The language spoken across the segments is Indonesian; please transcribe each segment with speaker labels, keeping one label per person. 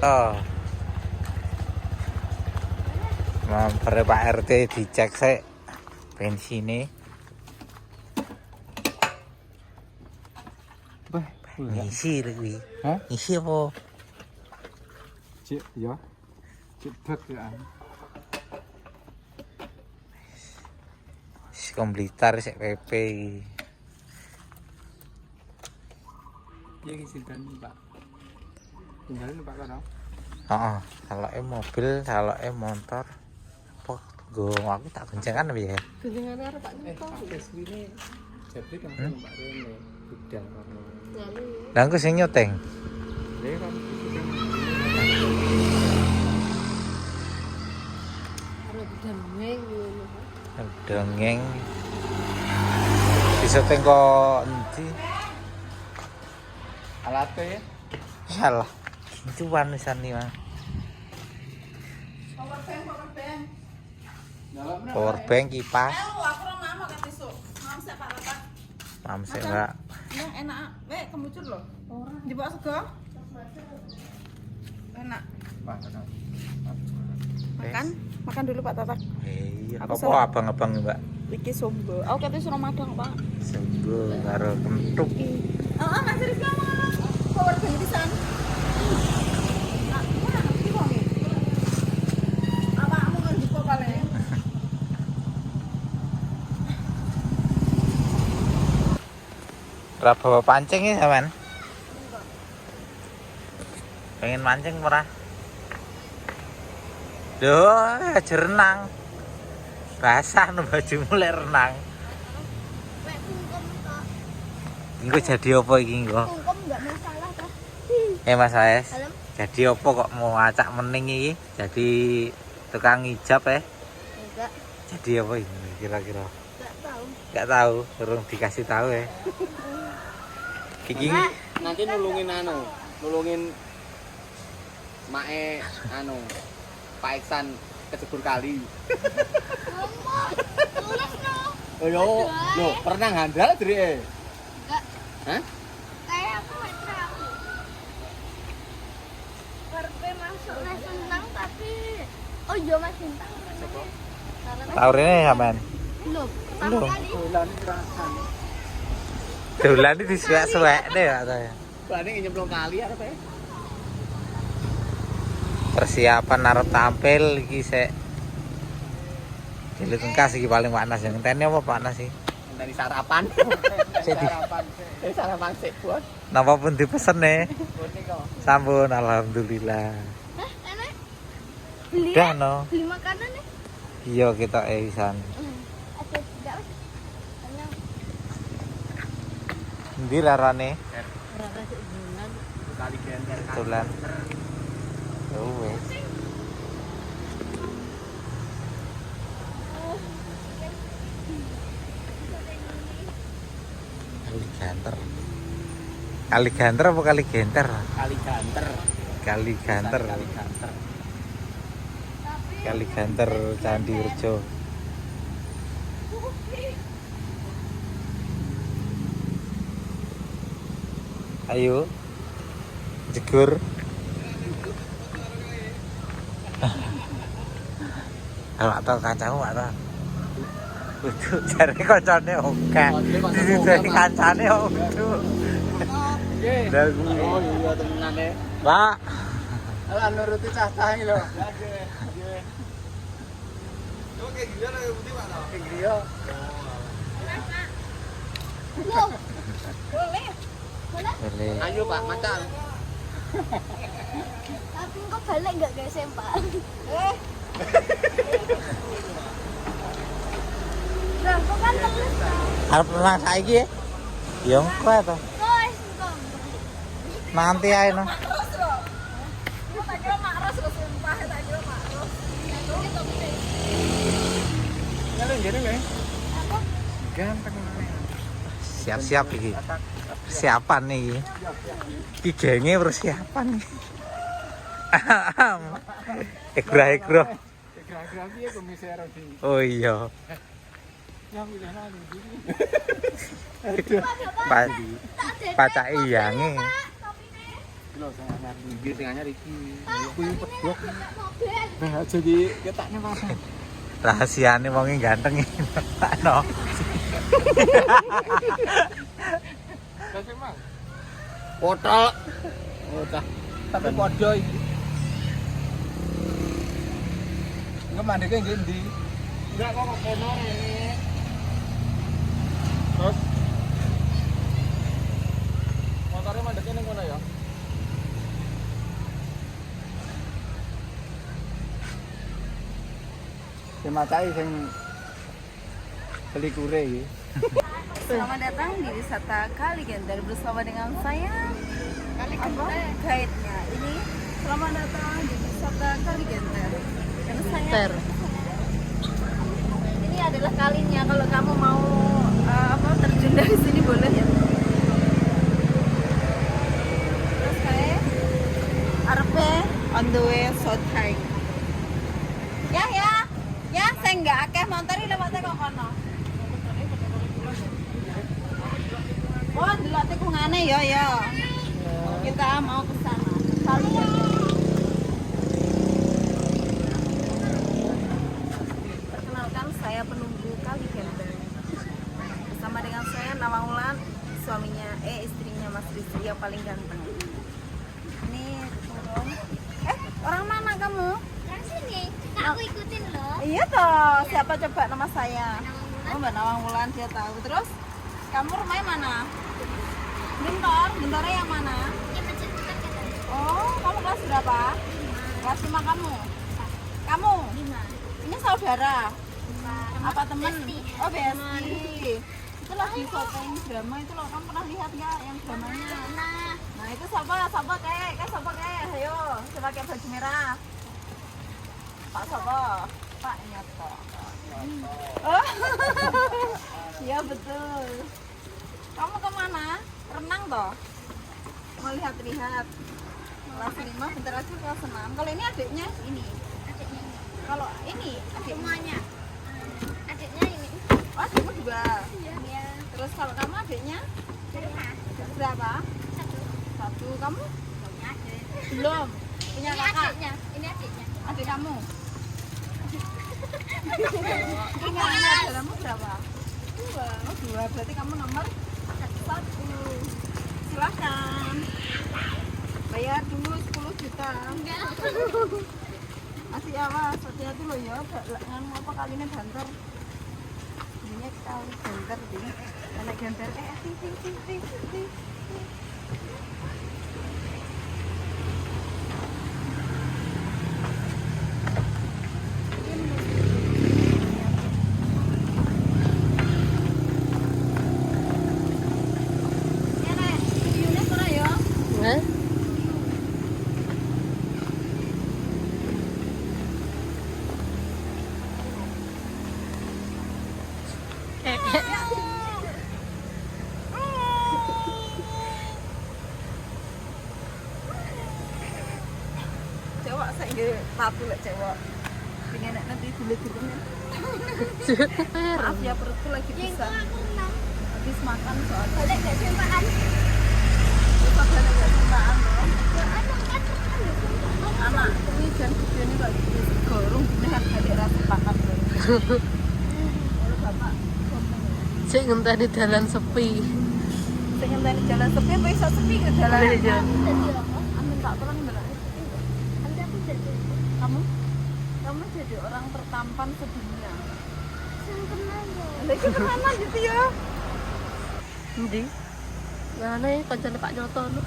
Speaker 1: Oh. Mampir Pak RT dicek sik bensinnya.
Speaker 2: Bah,
Speaker 1: Ngisi lagi.
Speaker 2: hah?
Speaker 1: Ngisi apa?
Speaker 2: Cik, ya. Cik bak ya.
Speaker 1: Si komplitar sik PP.
Speaker 2: Ya kisilkan Pak. Tinggalin Pak Karo.
Speaker 1: Heeh, saloke mobil, saloke motor. Apa go aku tak goncengan piye?
Speaker 3: Gendingannya arep Pak Nito.
Speaker 2: Wis wine jadi kan Pak Rene budal karena.
Speaker 3: Lalu
Speaker 1: Lah aku sing nyoteng.
Speaker 2: Lha kan
Speaker 3: arep dendeng ngono.
Speaker 1: Dongeng. Diseteng kok endi?
Speaker 4: Alat ya.
Speaker 1: Salah. Cuan wisan iki, Mas. Power bank kipas.
Speaker 5: Aku orang nama kan besok. Mam sik Pak Bapak.
Speaker 1: Mamsek, Mbak.
Speaker 5: Yang enak. Wek kemucur loh. Dibawa sego. Enak. Makan. Makan dulu Pak Tatak.
Speaker 1: Iya,
Speaker 5: Aku
Speaker 1: apa abang-abang, Mbak?
Speaker 5: Iki sombo. Aku kate suruh madang, Pak.
Speaker 1: Sungguh karo kentuk.
Speaker 5: Heeh, Mas Rizky ngomong. Power bank pisan. Nah, mana ngerti kok nih? Apa kamu kan dipo paling?
Speaker 1: Ora bawa pancing ya, sampean? Pengen mancing ora? Duh, aja renang. Basah no baju mulai renang.
Speaker 5: Wek kungkum kok.
Speaker 1: Engko jadi apa iki engko?
Speaker 5: Kungkum enggak masalah toh.
Speaker 1: Mas Aes.
Speaker 5: Halo?
Speaker 1: Jadi apa kok mau acak mening iki? Jadi tukang hijab
Speaker 5: Enggak,
Speaker 1: Jadi apa ini kira-kira?
Speaker 5: enggak tahu.
Speaker 1: Enggak tahu, belum dikasih tahu ya. Iki
Speaker 4: Nanti nulungin mae Pak Iksan kecebur kali.
Speaker 5: Tulis no.
Speaker 4: Oh yo, pernah ngandal diri.
Speaker 5: Enggak.
Speaker 4: Hah?
Speaker 5: Kayak aku matre aku. Karpe masuk les senang tapi oh iya Mas Bintang.
Speaker 1: tahu rene sampean.
Speaker 5: Belum. Pertama kali.
Speaker 2: bulan kerasan.
Speaker 1: Dolan iki disuwek-suwek deh katanya.
Speaker 4: Bani nyemplung kali arep e.
Speaker 1: Persiapan arep tampil iki sik. Jilid engkas iki paling panas yang entene apa panas sih?
Speaker 4: Dari sarapan.
Speaker 1: Sik di
Speaker 4: Sarapan sik, Bos.
Speaker 1: napa pun dipesene.
Speaker 4: Boni kok.
Speaker 1: Sampun alhamdulillah.
Speaker 5: Hah, enak? Beli
Speaker 1: Udah no.
Speaker 5: beli makanan nih.
Speaker 1: Iya kita isan.
Speaker 5: Ada tidak Mas? Enak.
Speaker 1: Endi larane?
Speaker 3: Rara sik bulan.
Speaker 4: Kali genter.
Speaker 1: Dolan. Yo wes. Kali ganter. Kali ganter apa kali genter?
Speaker 4: Kali ganter.
Speaker 1: Kali ganter.
Speaker 4: Kali ganter.
Speaker 1: Kali ganter Candi Urjo. Ayo. Jegur. Kalau atau kacamu atau Udah cari kocone oke. Jadi kancane udah. Dan
Speaker 4: Oh iya temenan e.
Speaker 1: Pak,
Speaker 2: Ala nuruti cah-cah iki lho.
Speaker 4: Oke, gimana ya putih Pak?
Speaker 2: Iya.
Speaker 5: Loh. Boleh. Boleh.
Speaker 1: boleh.
Speaker 4: Ayo Pak, macan.
Speaker 5: Tapi kok balik enggak guys, Pak? Lah, kok kan terus.
Speaker 1: Arep renang saiki ya? Ya engko to.
Speaker 5: Guys, kok.
Speaker 1: Nanti ae no.
Speaker 5: Terus loh. Aku tak kira makros loh, sumpah tak kira makros.
Speaker 2: Nyale ngene lho.
Speaker 5: Apa?
Speaker 2: Ganteng meneh.
Speaker 1: Siap-siap iki. Persiapan nih. Iki genge persiapan nih. Ekra-ekra.
Speaker 2: Kira-kira piye komisar di.
Speaker 1: Oh iya.
Speaker 2: Ya udah nang ndi.
Speaker 1: Pacak iyange.
Speaker 2: Lho, sangat
Speaker 4: anyar. Iki sing anyar iki.
Speaker 2: Kuwi pedok. Nah, jadi ketaknya apa?
Speaker 1: Rahasiane wonge ganteng iki. No.
Speaker 2: Kasih Mang.
Speaker 4: Potol. Bocah.
Speaker 2: Tapi podo iki. Enggak mandeke nggih ndi?
Speaker 4: Enggak kok kono rene.
Speaker 2: Terus motornya mandeknya ning kono ya? Semacai sing pelikure iki.
Speaker 5: Selamat datang di wisata Kali Genter bersama dengan saya guide-nya. Ini selamat datang di wisata Kali Genter. Karena saya
Speaker 3: Ter.
Speaker 5: ini adalah kalinya kalau kamu mau terjun dari sini boleh ya. Terus saya arepe on the way South High. Ya, saya nggak akeh motor ini lewatnya kok kono. Oh, delok tikungane ya. Kita mau ke sana. Kali Perkenalkan, saya penunggu Kali Genter. Bersama dengan saya Nawang suaminya istrinya Mas Rizky yang paling ganteng. Ini turun. Orang mana kamu?
Speaker 6: Orang sini, aku ikutin loh.
Speaker 5: Iya toh, siapa coba nama saya? Oh, Mbak Nawang Wulan, dia tahu. Terus kamu rumahnya mana? Gentornya yang mana?
Speaker 6: Ya macam bukan kata
Speaker 5: Oh, kamu kelas berapa? Kelas 5 kamu? Kamu?
Speaker 6: 5.
Speaker 5: Ini saudara? Apa temen?
Speaker 6: Besti.
Speaker 5: Oh, besti. Itu lagi syuting drama itu loh, kamu pernah lihat nggak yang dramanya?
Speaker 6: Nah,
Speaker 5: Nah itu siapa kayak, ayo, siapa pakai baju merah? Pak Sopo, Pak Nyoto. Oh, iya betul. Kamu kemana? Renang toh? Mau lihat-lihat. Kelas 5, bentar aja kelas 6. Kalau ini adiknya ini.
Speaker 6: adiknya ini.
Speaker 5: Kalau ini adiknya.
Speaker 6: Semuanya. Adiknya ini.
Speaker 5: Oh, adikmu juga.
Speaker 6: Iya.
Speaker 5: Terus kalau kamu adiknya
Speaker 6: Berapa?
Speaker 5: berapa? 1. Kamu? Belum. Punya
Speaker 6: Ini
Speaker 5: kakak?
Speaker 6: adiknya. Ini adiknya.
Speaker 5: Adik kamu? Ini saudaramu berapa? 2. Oh 2, berarti kamu nomor 1. Silahkan. Bayar dulu 10 juta.
Speaker 6: Enggak.
Speaker 5: Masih awas, hati-hati loh ya. Jangan apa kali ini banter. Ini kali banter ini. Anak banter. Ting. Ya nek, videonya pernah ya?
Speaker 3: Hah?
Speaker 5: Cewek saya nggak tahu lah cewek. Pengen nanti dulu-dulunya. Maaf ya perutku lagi
Speaker 6: Jengkol
Speaker 5: pisang.
Speaker 6: aku 6.
Speaker 5: Habis makan soalnya.
Speaker 6: Boleh gak jempaan?
Speaker 5: Padahal nggak sukaan loh.
Speaker 6: Ya, ada kan?
Speaker 5: Anak ini jangan video ini kok gitu. Gorong gini kan balik rasa pakat loh. Kalau bapak
Speaker 3: Cek ngenteni dalan sepi.
Speaker 5: pengen dari jalan sepi, apa bisa sepi ke jalan?
Speaker 3: Iya.
Speaker 6: Jadi apa?
Speaker 5: Amin tak terang bener.
Speaker 6: Nanti aku jadi.
Speaker 5: Kamu jadi orang tertampan sedunia.
Speaker 6: Yang kenal loh.
Speaker 5: Lagi kemana gitu ya?
Speaker 3: Endi? Mana ya kancane Pak Nyoto lu?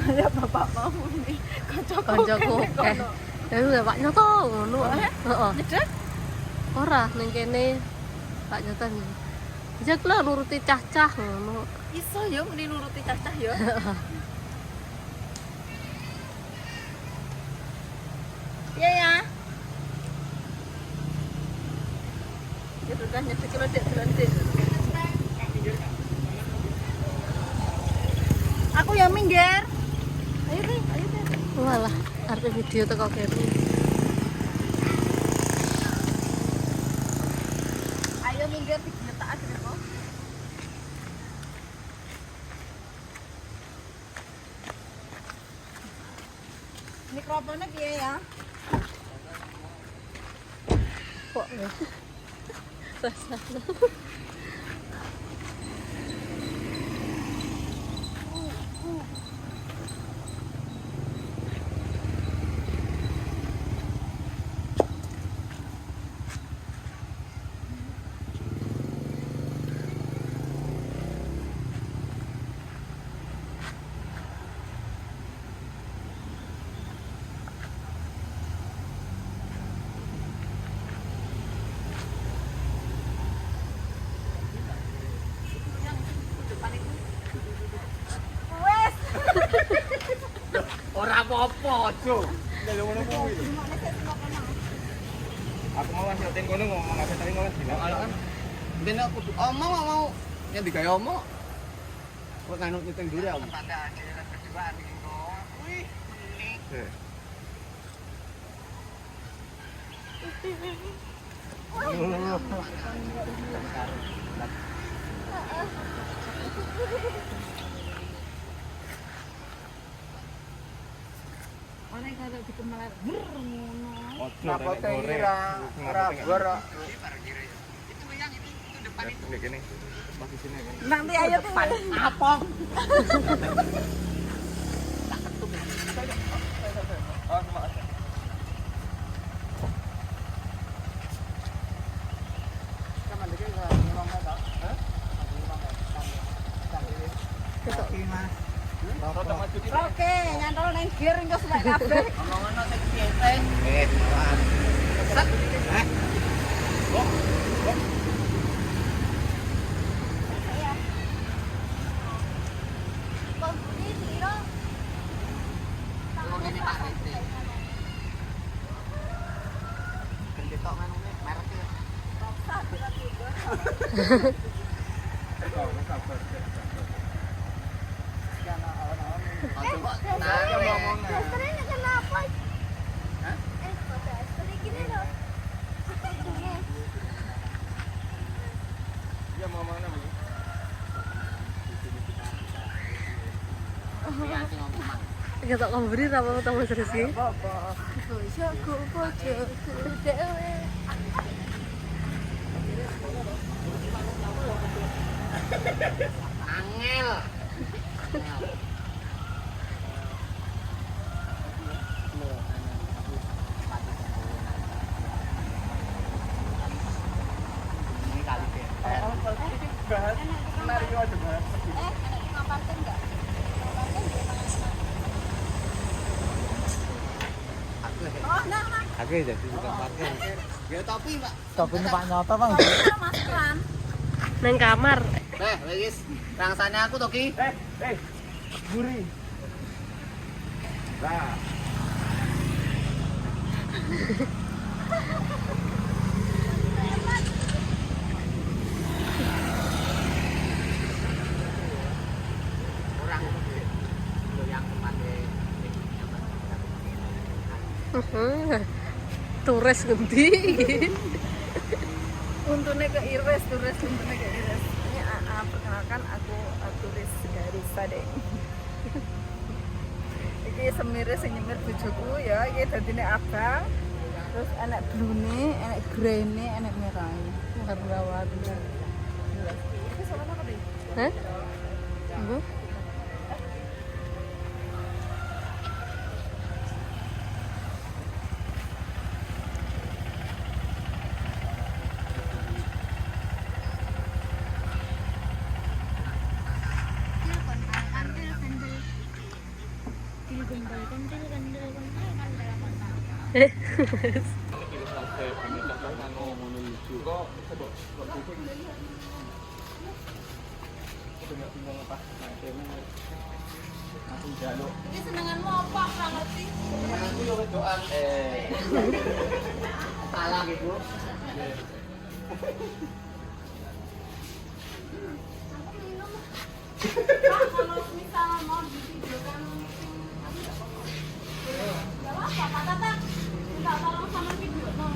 Speaker 5: Ya bapak mau nih.
Speaker 3: Kancaku akeh. Ya Pak Nyoto ngono. Heeh.
Speaker 5: Jedek?
Speaker 3: Ora ning kene Pak Nyoto nih. Jak lah nuruti cah-cah ngono.
Speaker 5: Iso ya mending nuruti cacah ya. Iya ya. Ya udah nyedek kalau dek jalan dek. Aku ya minggir. Ayo deh.
Speaker 3: Walah, arep video teko kene.
Speaker 5: Ayo minggir digeletak aja deh kok. Mikrofonnya piye ya?
Speaker 3: Kok rasa
Speaker 5: Wes.
Speaker 4: Ora apa-apa, Jo. Lha ngono kuwi.
Speaker 5: Gimana sih semua kono?
Speaker 2: Aku mau ngasih hotel kono ngomong apa tadi ngomong bilang.
Speaker 4: Kalau kan ben aku mau yang digawe omong. Kok nganu nyeteng dulu ya.
Speaker 5: Orang kalau dikemelar ngono.
Speaker 2: Napa kira ora gor. Ini gini. Posisinya gini.
Speaker 5: Nanti ayo depan.
Speaker 4: Apa?
Speaker 5: Oke, nyantol nang gear engko suwek kabeh.
Speaker 4: Omongan sing piye? Set.
Speaker 6: Kok beli siro?
Speaker 4: Ngene Pak Rete. Ketok manune merek e.
Speaker 6: Dasternya kenapa?
Speaker 4: Hah?
Speaker 6: Kok dasternya gini loh? Gini.
Speaker 2: Dia mau mana Bu?
Speaker 3: ketok kemberi apa tamu serius iki?
Speaker 6: Bojoku bojoku dewe.
Speaker 4: Angel.
Speaker 5: Ngapain enggak? Oh, nah.
Speaker 2: Aku jadi tukang parkir.
Speaker 4: Ya topi, Pak.
Speaker 2: Topi Pak Nyoto, Bang.
Speaker 5: Maskeran.
Speaker 3: Nang kamar.
Speaker 4: Wis rangsane aku to Ki.
Speaker 2: Guri. Lah.
Speaker 4: Orang yang tempatnya
Speaker 3: Turis ngendi?
Speaker 5: Untune ke Iris, untune ke Iris. Ini perkenalkan aku turis dari Sadeng. Iki semire sing nyemir bojoku ya, iki dadine abang. Terus enek blue-ne, enek grey-ne, enek merah-ne.
Speaker 3: Warna-warni.
Speaker 5: Iki sama apa deh?
Speaker 3: Hah? Bu?
Speaker 5: Iki senenganmu apa? Ora ngerti.
Speaker 4: aku yo wedokan. Salah gitu.
Speaker 5: Kalau misalnya mau divideokan ya apa Pak Tata? Minta tolong sama video dong.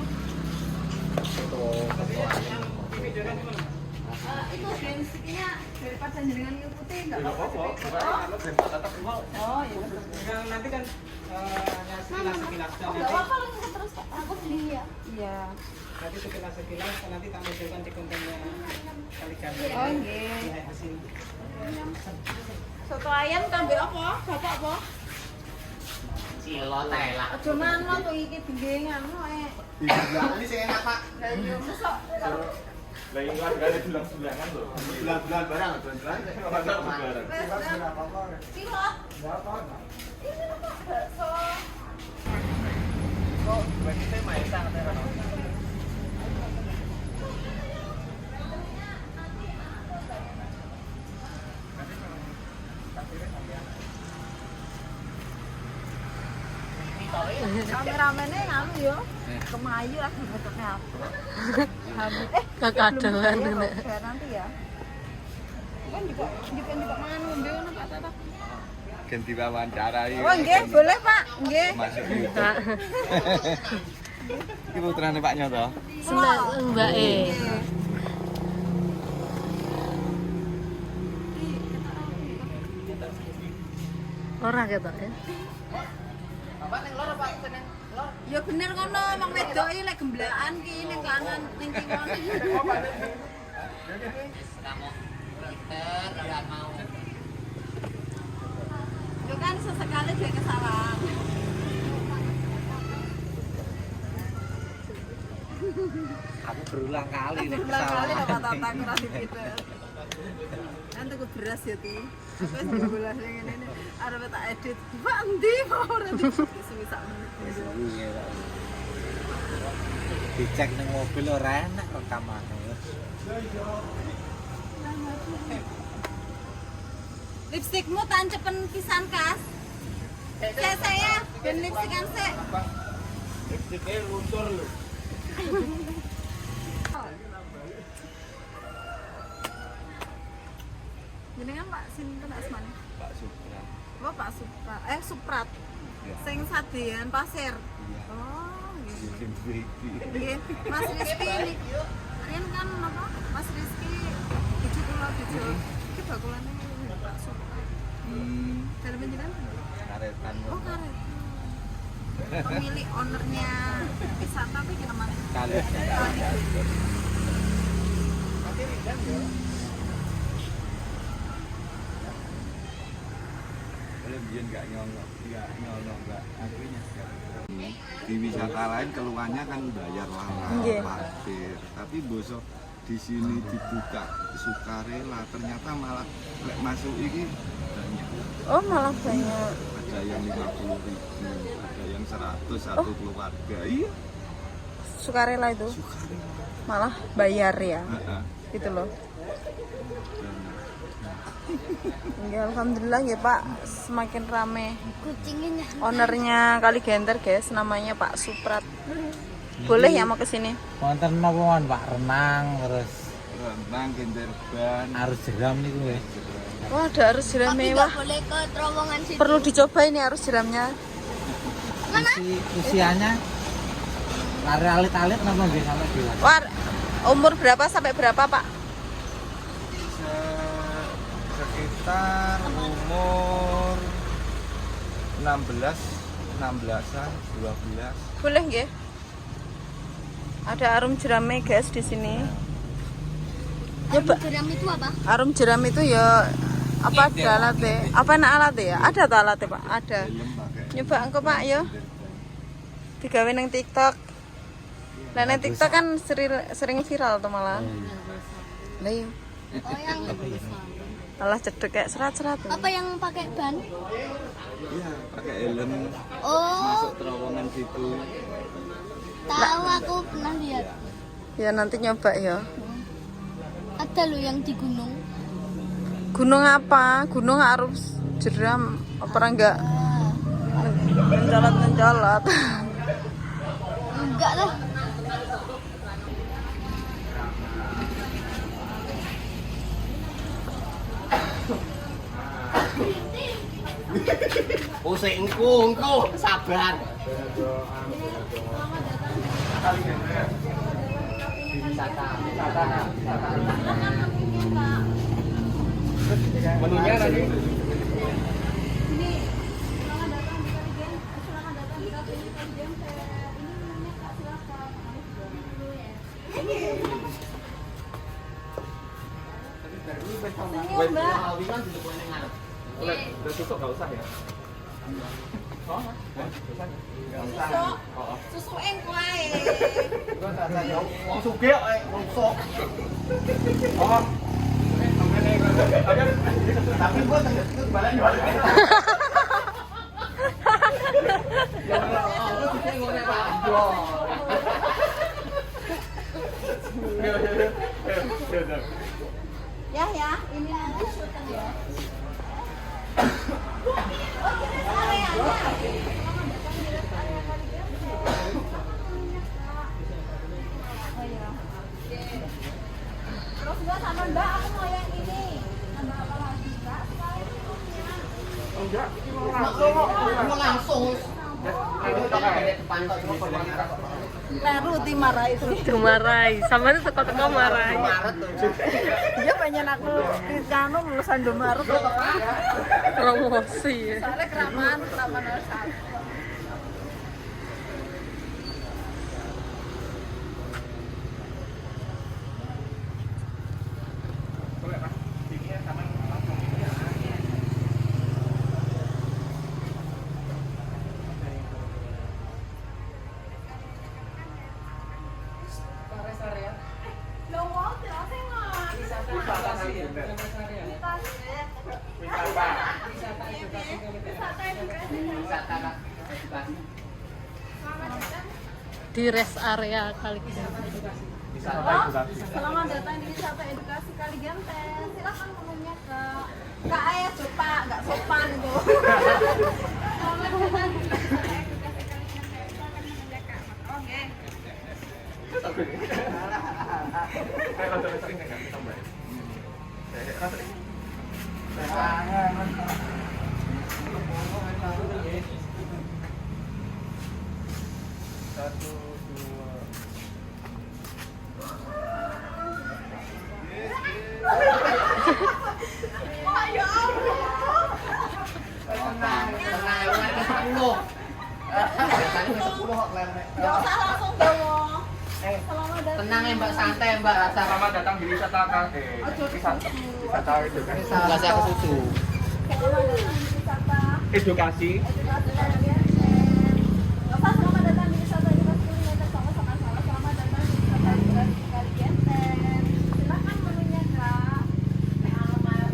Speaker 5: Itu bensinnya daripada daripada jenengan ngikuti enggak
Speaker 4: Enggak
Speaker 5: apa-apa.
Speaker 4: apa-apa. Bukan tetap mau.
Speaker 5: Oh, iya betul.
Speaker 4: Nanti kan hanya sekilas-sekilas dan
Speaker 6: Enggak
Speaker 4: nanti
Speaker 6: apa-apa lo ngikut terus kok. Aku beli ya.
Speaker 5: Iya.
Speaker 4: nanti sekilas-sekilas nanti tak munculkan di kontennya kali ganti.
Speaker 5: Oh, nggih.
Speaker 4: Di hasil.
Speaker 5: Soto ayam tambah apa? Bapak apa?
Speaker 1: Cilok tela.
Speaker 5: Aja manlo tuh iki tinggi ngono
Speaker 4: Ini sih enak Pak.
Speaker 5: Lah iya mesok karo
Speaker 2: Lah ini kan ada bulan-bulangan loh.
Speaker 4: Bulan-bulan barang, bulan-bulan.
Speaker 5: cilok. Ini apa? Bakso.
Speaker 4: Kok bagi saya main sangat enak.
Speaker 5: Kameramennya nganu yo. Kemayu lah bentuknya apa?
Speaker 3: Kekadalan
Speaker 5: belum
Speaker 3: nek.
Speaker 5: ya, nanti ya. Kan juga manu ngono Pak Tata.
Speaker 1: Ganti wawancara iki.
Speaker 5: Oh nggih, boleh Pak. Nggih.
Speaker 1: Masuk YouTube. Iki putrane Pak Nyoto.
Speaker 3: Mbak E. Ora ketok ya.
Speaker 4: Bapak ning lor Pak, seneng lor.
Speaker 5: Ya bener ngono, wong wedok iki lek gemblakan ki ning kanan ning kiwon. Itu kan sesekali dia kesalahan.
Speaker 1: Aku berulang kali nek
Speaker 5: Berulang kali
Speaker 1: kesalahan.
Speaker 5: Pak Tata kira dipiter. Kan tuku beras ya tuh. Wes beras yang ini arep tak edit. Pak endi mau ora disuwi sak menit.
Speaker 1: Dicek ning mobil ora enak rekamane.
Speaker 5: Lipstikmu tancepen pisan kas. Saya ben lipstikan sik.
Speaker 4: Lipstiknya luntur lho.
Speaker 5: Jenengan Pak sinten asmane?
Speaker 1: Pak Supra.
Speaker 5: Oh Pak Supra. Suprat.
Speaker 1: Ya.
Speaker 5: Sing sadean pasir.
Speaker 1: Iya.
Speaker 5: Oh, nggih.
Speaker 1: Bikin baby.
Speaker 5: Nggih, Mas Rizky ini. Rian kan apa? Mas Rizky tujuh pulau tujuh. Iki bakulane Pak Supra. Dalam jenengan?
Speaker 1: Karetan.
Speaker 5: Oh, karet. Pemilik ownernya wisata tapi kita mana?
Speaker 1: Kali. Boleh biyen enggak nyolong, enggak akunya. Di wisata lain keluarnya kan bayar
Speaker 5: Nggih.
Speaker 1: mahal parkir, tapi bosok di sini dibuka sukarela ternyata malah lek masuk ini banyak.
Speaker 5: Oh, malah banyak.
Speaker 1: Ada yang 50.000, ada yang 100 satu keluarga. Iya,
Speaker 5: Sukarela itu
Speaker 1: sukarela.
Speaker 5: malah bayar ya.
Speaker 1: Heeh.
Speaker 5: Gitu loh. Ya, alhamdulillah ya Pak, semakin rame.
Speaker 6: Kucingnya
Speaker 5: Ownernya Kali Genter guys, namanya Pak Suprat. Boleh ya mau kesini?
Speaker 7: Wonten napa mawon Pak, renang terus
Speaker 1: Renang gender ban.
Speaker 7: arus jeram niku nggih.
Speaker 5: Wah, ada arus jeram
Speaker 6: tapi
Speaker 5: mewah.
Speaker 6: nggak boleh ke terowongan situ.
Speaker 5: Perlu dicoba ini arus jeramnya.
Speaker 7: Usianya lari alit-alit napa nggih sampai dewasa?
Speaker 5: Wah, umur berapa sampai berapa Pak?
Speaker 1: Sekitar umur 16-an, 12.
Speaker 5: Boleh nggih? Ada arum jerame guys di sini.
Speaker 6: Arum jeram itu apa?
Speaker 5: Arum jeram itu ya apa ada alatnya? Apa enak alatnya ya? Ada tak alatnya Pak? Ada.
Speaker 1: Film pakai.
Speaker 5: Nyoba engko Pak ya. Digawe nang TikTok. Lah nang TikTok kan sering viral tuh malah. Lah iya.
Speaker 6: Oh yang
Speaker 5: Malah cedek kayak serat-serat.
Speaker 6: apa yang pakai ban?
Speaker 1: Iya, pakai helm
Speaker 6: Oh,
Speaker 1: masuk terowongan situ.
Speaker 6: tahu aku pernah lihat.
Speaker 5: Ya nanti nyoba ya.
Speaker 6: Ada loh yang di gunung.
Speaker 5: Gunung apa? Gunung arus jeram. Apa enggak?
Speaker 6: Ah,
Speaker 5: Mencolot-mencolot.
Speaker 6: enggak lah.
Speaker 4: Pusing engko sabar.
Speaker 2: Menunya nanti
Speaker 5: Ini selamat datang di Kaligen. Selamat datang di kafe ini Kaligen. Ini namanya Kak silakan. Dulu ya. Senyum Mbak.
Speaker 4: Wingan di depan yang ngarep.
Speaker 2: udah susuk nggak usah ya. Oh,
Speaker 5: Susu engkuai.
Speaker 4: Wong sugih kok wong sok.
Speaker 2: oh.
Speaker 4: Tapi gua balen balik. Ya Allah, kita ngene Pak.
Speaker 5: Ya, ini nanti syuting ya. Oh, ini areanya. Oh iya. Terus Mbak sama Mbak, aku mau yang ini. Tambah apa lagi Mbak? Sekali ini.
Speaker 2: Enggak,
Speaker 4: Mau langsung.
Speaker 5: Leru dimarahi terus.
Speaker 3: Dimarahi, sama itu teko-teko marahi.
Speaker 5: Dia pengen aku kanu lulusan Domaret.
Speaker 3: Promosi ya.
Speaker 5: Soalnya keramaan 801.
Speaker 3: Di rest area kali ini.
Speaker 5: Selamat datang di wisata edukasi Kaligenten. Silakan menunya ke Kak Ayah Copa, nggak sopan itu. Selamat datang di wisata edukasi Kaligenten. Silakan menunya Kak. Oke.
Speaker 2: kayak rada sering nggak tambah. Satu, dua.
Speaker 5: Wah, ya Allah.
Speaker 4: Tenang, tenang, 10. Biasanya 10 kok lerne.
Speaker 5: Nggak usah langsung bawa. Selamat datang.
Speaker 4: Tenang ya Mbak, santai Mbak, rasa
Speaker 2: Selamat datang di wisata wisata edukasi.
Speaker 4: Enggak saya ke susu.
Speaker 5: Selamat datang di wisata
Speaker 2: Edukasi.
Speaker 5: edukasi Kaligenten. Nggak usah selamat datang di wisata edukasi Kaligenten. Sama-sama salah. Selamat datang di wisata edukasi Kaligenten. Silakan menunya Kak. Alamat.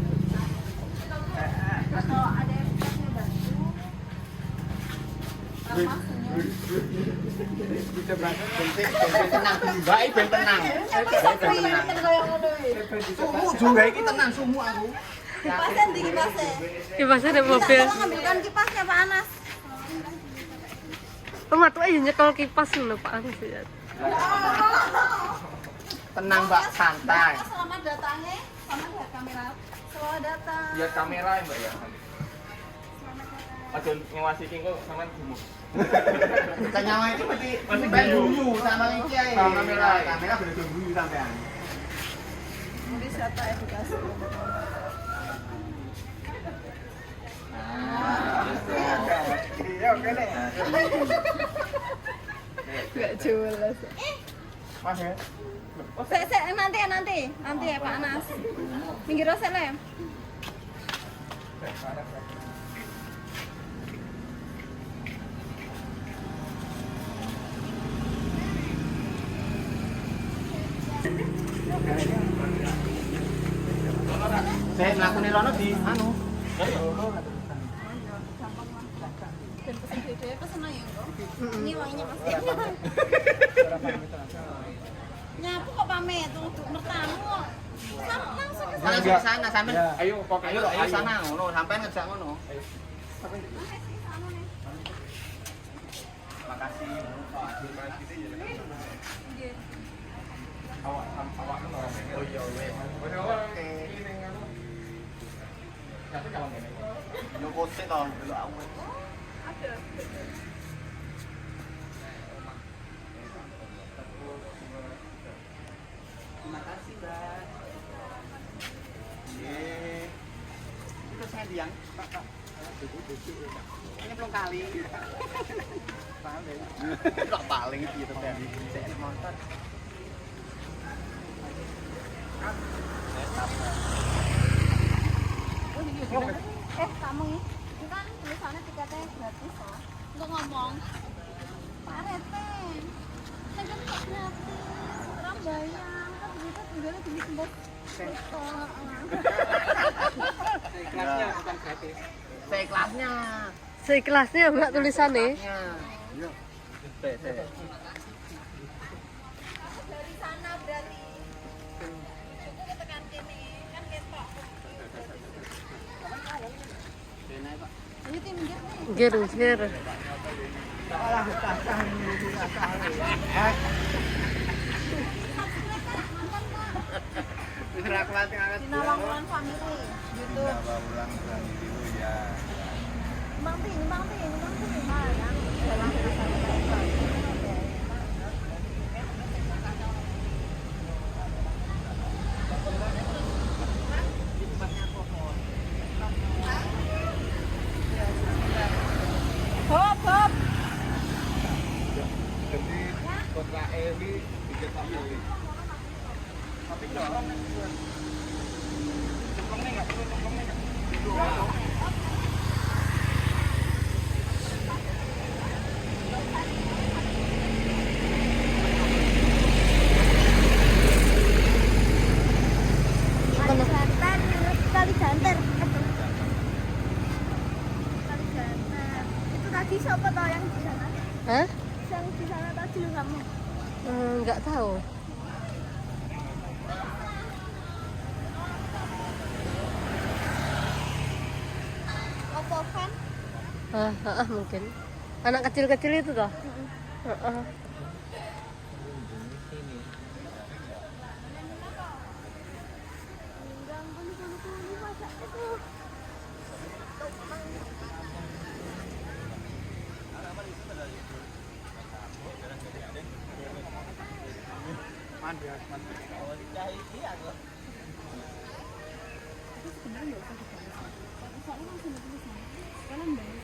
Speaker 5: Kalau ada yang bisa saya bantu. Ramah senyum.
Speaker 4: Tenang, Mbak, ben tenang. Sumu juga iki tenang sumu aku.
Speaker 5: Kipasnya di kipasnya.
Speaker 3: Kipasnya ada mobil.
Speaker 5: Tolong ambilkan kipasnya Pak Anas.
Speaker 3: Rumah tuh aja nyekel kipas loh Pak Anas ya.
Speaker 4: Tenang Mbak, santai.
Speaker 5: Selamat datangnya. Sama lihat kamera. Selamat datang.
Speaker 2: Lihat kamera ya Mbak ya. Aja ngewasi ki kok sampean gumuk.
Speaker 4: Kita nyawa itu mesti ben dulu sama iki ae. Kamera bener dulu sampean.
Speaker 5: Wisata edukasi.
Speaker 4: Iya, oke deh.
Speaker 5: Gak jelas.
Speaker 4: Mas ya.
Speaker 5: Nanti ya Pak Anas. Minggir rasa lem.
Speaker 4: Saya ngakune lono di anu.
Speaker 5: Dan pesen video pesen aja kok. Ini wanginya Mas. Nyapu kok pamit tuh mertamu. Langsung ke
Speaker 4: Langsung ke sana sampean.
Speaker 2: Ayo pokoknya
Speaker 4: Ayo sana ngono, sampean ngejak ngono.
Speaker 2: Makasih. Awak lu orang ini. Oh iya, weh. Orang ini ning anu. Tapi kalau ngene.
Speaker 4: Yo kosek to, delok aku. Terima kasih, Mbak. nanti yang ini belum kali. Paling. Kok paling gitu kan. Saya motor.
Speaker 5: Kamu ini kan tulisannya tiketnya gratis ya. Untuk ngomong. Pak Rete. Saya kan tak gratis. Orang bayang. Kan berita tinggalnya di sembah.
Speaker 4: Seikhlasnya bukan gratis. Seikhlasnya.
Speaker 3: Seikhlasnya Mbak tulisannya.
Speaker 1: Iya.
Speaker 5: Dari sana berarti. Itu ke tekan kene kan ketok. Ini tim minggir nih.
Speaker 3: Gir.
Speaker 5: Sinawang Wulan Family YouTube.
Speaker 1: Jawa ulang ulang dulu ya.
Speaker 5: Mang Ting. Ah, yang dalam rasa Hop.
Speaker 1: Jadi kontra Ewi tiket pilih. Tapi kalau
Speaker 6: Kali Janter. Itu tadi siapa tau yang di sana?
Speaker 3: Hah?
Speaker 6: Yang di sana tadi lu kamu.
Speaker 3: Nggak tahu.
Speaker 6: Oppo fan?
Speaker 3: Mungkin. Anak kecil-kecil itu toh?
Speaker 6: Masa itu. Soalnya kan sini tulisan.